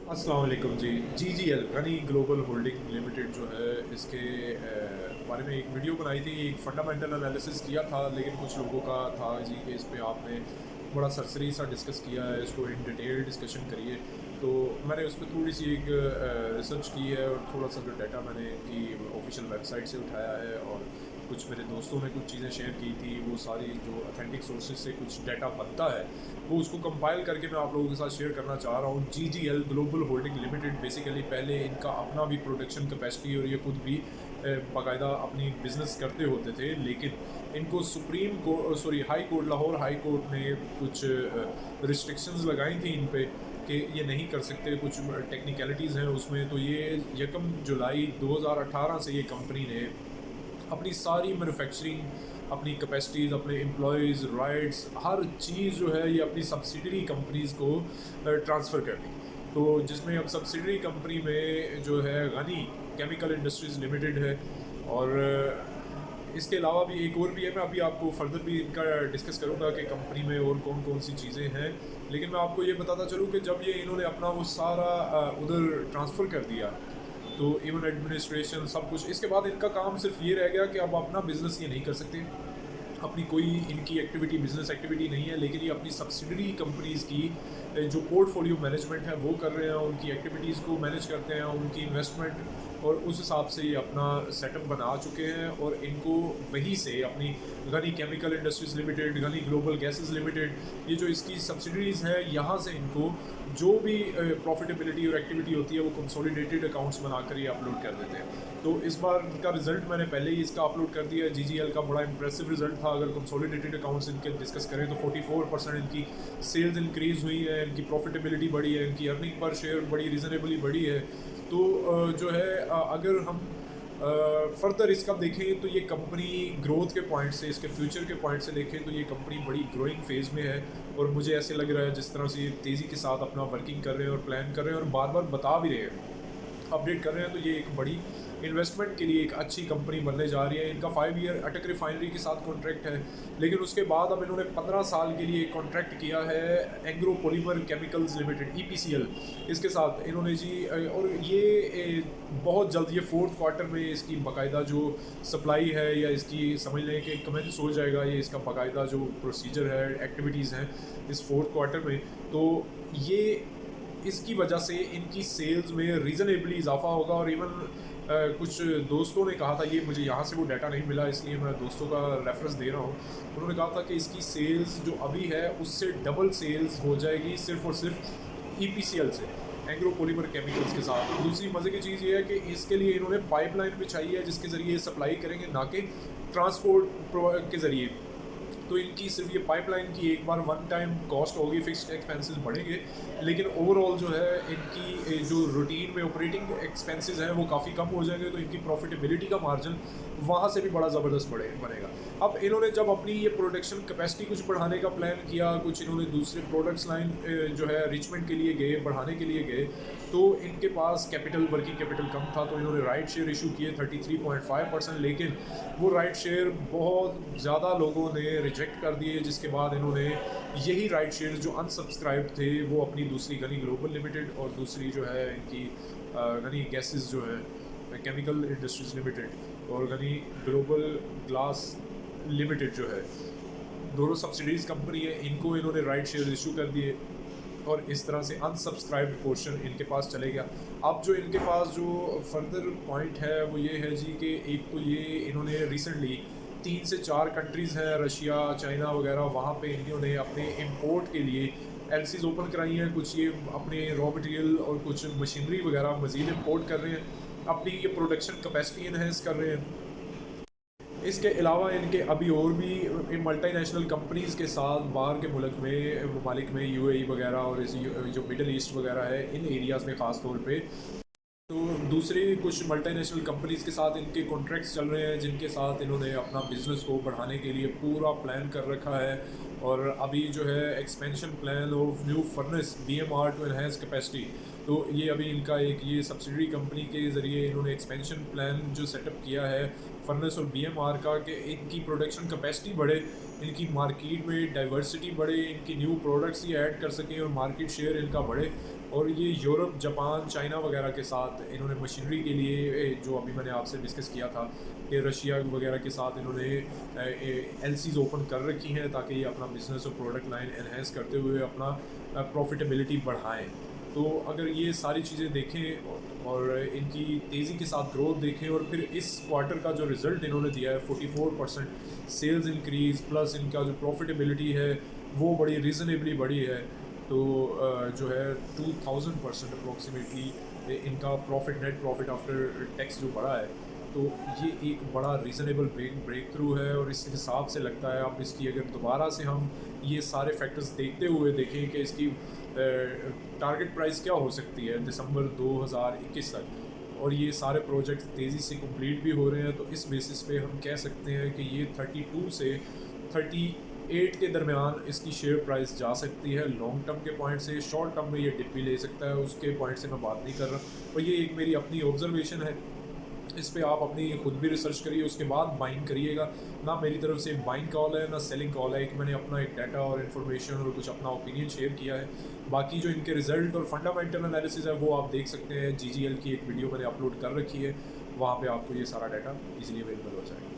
अस्सलाम वालेकुम जी। GGL Ghani global holding limited जो है इसके बारे में एक वीडियो बनाई थी, एक फंडामेंटल एनालिसिस किया था, लेकिन कुछ लोगों का था जी कि इस पे आपने बड़ा सरसरी सा डिस्कस किया है, इसको इन डिटेल डिस्कशन करिए। तो मैंने उस पर थोड़ी सी एक रिसर्च की है और थोड़ा सा जो डाटा मैंने इनकी ऑफिशियल वेबसाइट से उठाया है और कुछ मेरे दोस्तों ने कुछ चीज़ें शेयर की थी, वो सारी जो अथेंटिक सोर्सेज से कुछ डाटा बनता है वो उसको कंपाइल करके मैं आप लोगों के साथ शेयर करना चाह रहा हूँ। GGL global holding limited basically पहले इनका अपना भी प्रोडक्शन कैपेसिटी और ये खुद भी बाकायदा अपनी बिजनेस करते होते थे, लेकिन इनको supreme court sorry high court Lahore high court ने कुछ रिस्ट्रिक्शंस लगाई थी इन पे कि ये नहीं कर सकते, कुछ टेक्निकलिटीज़ हैं उसमें। तो ये 1 जुलाई 2018 से ये कंपनी ने अपनी सारी मैन्युफैक्चरिंग, अपनी कैपेसिटीज़, अपने एम्प्लॉयज़ राइट्स, हर चीज़ जो है ये अपनी सब्सिडरी कंपनीज़ को ट्रांसफ़र कर दी। तो जिसमें अब सब्सिडरी कंपनी में जो है गनी केमिकल इंडस्ट्रीज़ लिमिटेड है, और इसके अलावा भी एक और भी है। मैं अभी आपको फर्दर भी इनका डिस्कस करूँगा कि कंपनी में और कौन कौन सी चीज़ें हैं, लेकिन मैं आपको ये बताता चलूँ कि जब ये इन्होंने अपना वो सारा उधर ट्रांसफ़र कर दिया तो इवन एडमिनिस्ट्रेशन सब कुछ, इसके बाद इनका काम सिर्फ ये रह गया कि अब अपना बिजनेस ये नहीं कर सकते, अपनी कोई इनकी एक्टिविटी बिजनेस एक्टिविटी नहीं है, लेकिन ये अपनी सब्सिडरी कंपनीज़ की जो पोर्टफोलियो मैनेजमेंट है वो कर रहे हैं, उनकी एक्टिविटीज़ को मैनेज करते हैं, उनकी इन्वेस्टमेंट, और उस हिसाब से ये अपना सेटअप बना चुके हैं। और इनको वहीं से अपनी Ghani chemical industries limited, Ghani global gases limited, ये जो इसकी सब्सिडरीज़ हैं, यहाँ से इनको जो भी प्रॉफिटेबिलिटी और एक्टिविटी होती है वो कंसोलिडेटेड अकाउंट्स बनाकर ये अपलोड कर देते हैं। तो इस बार का रिजल्ट मैंने पहले ही इसका अपलोड कर दिया है। GGL का बड़ा इंप्रेसिव रिजल्ट था। अगर कंसोलिडेटेड अकाउंट्स इनके डिस्कस करें तो 44% इनकी सेल्स इंक्रीज़ हुई है, इनकी प्रॉफिटेबिलिटी बढ़ी है, इनकी अर्निंग पर शेयर बड़ी रीज़नेबली बढ़ी है। तो जो है अगर हम फर्दर इसका देखें तो ये कंपनी ग्रोथ के पॉइंट से, इसके फ्यूचर के पॉइंट से देखें तो ये कंपनी बड़ी ग्रोइंग फेज़ में है। और मुझे ऐसे लग रहा है जिस तरह से ये तेज़ी के साथ अपना वर्किंग कर रहे हैं और प्लान कर रहे हैं और बार बार बता भी रहे हैं, अपडेट कर रहे हैं, तो ये एक बड़ी इन्वेस्टमेंट के लिए एक अच्छी कंपनी बनने जा रही है। इनका 5 ईयर अटक रिफाइनरी के साथ कॉन्ट्रैक्ट है, लेकिन उसके बाद अब इन्होंने 15 साल के लिए एक कॉन्ट्रैक्ट किया है agro polymer chemicals limited EPCL इसके साथ इन्होंने जी। और ये बहुत जल्द, ये 4th क्वार्टर में इसकी बाकायदा जो सप्लाई है या इसकी समझ लें कि कमेंस हो जाएगा, ये इसका बाकायदा जो प्रोसीजर है, एक्टिविटीज़ हैं इस 4th क्वार्टर में। तो ये इसकी वजह से इनकी सेल्स में रीज़नेबली इजाफा होगा। और इवन कुछ दोस्तों ने कहा था, ये मुझे यहाँ से वो डाटा नहीं मिला इसलिए मैं दोस्तों का रेफरेंस दे रहा हूँ, उन्होंने कहा था कि इसकी सेल्स जो अभी है उससे डबल सेल्स हो जाएगी सिर्फ और सिर्फ EPCL से, एग्रो पॉलीमर केमिकल्स के साथ। दूसरी मज़े की चीज़ ये है कि इसके लिए इन्होंने पाइपलाइन बिछाई है जिसके ज़रिए सप्लाई करेंगे, ना कि ट्रांसपोर्ट के ज़रिए। तो इनकी सिर्फ ये पाइपलाइन की एक बार वन टाइम कॉस्ट होगी, फिक्स्ड एक्सपेंसेस बढ़ेंगे, लेकिन ओवरऑल जो है इनकी जो रूटीन में ऑपरेटिंग एक्सपेंसेस हैं वो काफ़ी कम हो जाएंगे। तो इनकी प्रॉफिटेबिलिटी का मार्जिन वहाँ से भी बड़ा ज़बरदस्त बनेगा। अब इन्होंने जब अपनी ये प्रोडक्शन कैपेसिटी कुछ बढ़ाने का प्लान किया, कुछ इन्होंने दूसरे प्रोडक्ट्स लाइन जो है रिचमेंट के लिए गए, बढ़ाने के लिए गए, तो इनके पास कैपिटल, वर्किंग कैपिटल कम था, तो इन्होंने राइट शेयर इशू किए 33.5%, लेकिन वो राइट शेयर बहुत ज़्यादा लोगों ने रिजेक्ट कर दिए, जिसके बाद इन्होंने यही राइट शेयर जो अनसब्सक्राइब थे वो अपनी दूसरी गनी ग्लोबल लिमिटेड और दूसरी जो है इनकी गनी गैसेस जो है केमिकल इंडस्ट्रीज लिमिटेड और गनी ग्लोबल ग्लास लिमिटेड जो है, दोनों सब्सिडीज़ कंपनी है, इनको इन्होंने राइट शेयर इशू कर दिए और इस तरह से अनसब्सक्राइब्ड पोर्शन इनके पास चले गया। अब जो इनके पास जो फर्दर पॉइंट है वो ये है जी कि एक तो ये इन्होंने रिसेंटली 3 से 4 कंट्रीज़ हैं, रशिया, चाइना वगैरह, वहाँ पे इन्होंने अपने इंपोर्ट के लिए एलसीज ओपन कराई हैं। कुछ ये अपने रॉ मटेरियल और कुछ मशीनरी वगैरह मज़ीद इंपोर्ट कर रहे हैं, अपनी ये प्रोडक्शन कैपेसिटी इन्हेंस कर रहे हैं। इसके अलावा इनके अभी और भी मल्टीनेशनल कंपनीज़ के साथ बाहर के मुल्क में, ममालिक में, UAE वगैरह और इस जो मिडल ईस्ट वगैरह है, इन एरियाज़ में ख़ास तौर पे तो दूसरी कुछ मल्टीनेशनल कंपनीज़ के साथ इनके कॉन्ट्रैक्ट्स चल रहे हैं, जिनके साथ इन्होंने अपना बिज़नेस को बढ़ाने के लिए पूरा प्लान कर रखा है। और अभी जो है expansion plan of new furnace BMR to enhance capacity, तो ये अभी इनका एक ये सब्सिडरी कंपनी के ज़रिए इन्होंने एक्सपेंशन प्लान जो सेटअप किया है फर्नेस और BMR का, कि इनकी प्रोडक्शन कैपेसिटी बढ़े, इनकी मार्केट में डाइवर्सिटी बढ़े, इनकी न्यू प्रोडक्ट्स ये ऐड कर सकें और मार्केट शेयर इनका बढ़े। और ये यूरोप, जापान, चाइना वगैरह के साथ इन्होंने मशीनरी के लिए जो अभी मैंने आपसे डिस्कस किया था कि रशिया वगैरह के साथ इन्होंने एलसीज ओपन कर रखी हैं ताकि ये अपना बिज़नेस और प्रोडक्ट लाइन एनहेंस करते हुए अपना प्रॉफिटेबिलिटी बढ़ाएं। तो अगर ये सारी चीज़ें देखें और इनकी तेज़ी के साथ ग्रोथ देखें और फिर इस क्वार्टर का जो रिज़ल्ट इन्होंने दिया है 44% सेल्स इंक्रीज़ प्लस इनका जो प्रॉफिटेबिलिटी है वो बड़ी रीज़नेबली बड़ी है। तो जो है 2000% अप्रोक्सीमेटली इनका profit, net profit after tax जो बढ़ा है, तो ये एक बड़ा रीज़नेबल ब्रेक थ्रू है। और इस हिसाब से लगता है अब इसकी अगर दोबारा से हम ये सारे फैक्टर्स देखते हुए देखें कि इसकी टारगेट प्राइस क्या हो सकती है दिसंबर 2021 तक, और ये सारे प्रोजेक्ट्स तेज़ी से कंप्लीट भी हो रहे हैं, तो इस बेसिस पे हम कह सकते हैं कि ये 32 से 38 के दरमियान इसकी शेयर प्राइस जा सकती है लॉन्ग टर्म के पॉइंट से। शॉर्ट टर्म में ये डिप भी ले सकता है, उसके पॉइंट से मैं बात नहीं कर रहा, और ये एक मेरी अपनी ऑब्जर्वेशन है। इस पे आप अपनी खुद भी रिसर्च करिए, उसके बाद बाइंग करिएगा। ना मेरी तरफ से बाइंग कॉल है ना सेलिंग कॉल है, कि मैंने अपना एक डाटा और इन्फॉर्मेशन और कुछ अपना ओपिनियन शेयर किया है। बाकी जो इनके रिजल्ट और फंडामेंटल एनालिसिस है वो आप देख सकते हैं, जीजीएल की एक वीडियो मैंने अपलोड कर रखी है, वहाँ पे आपको ये सारा डाटा इजीली अवेलेबल हो जाएगा।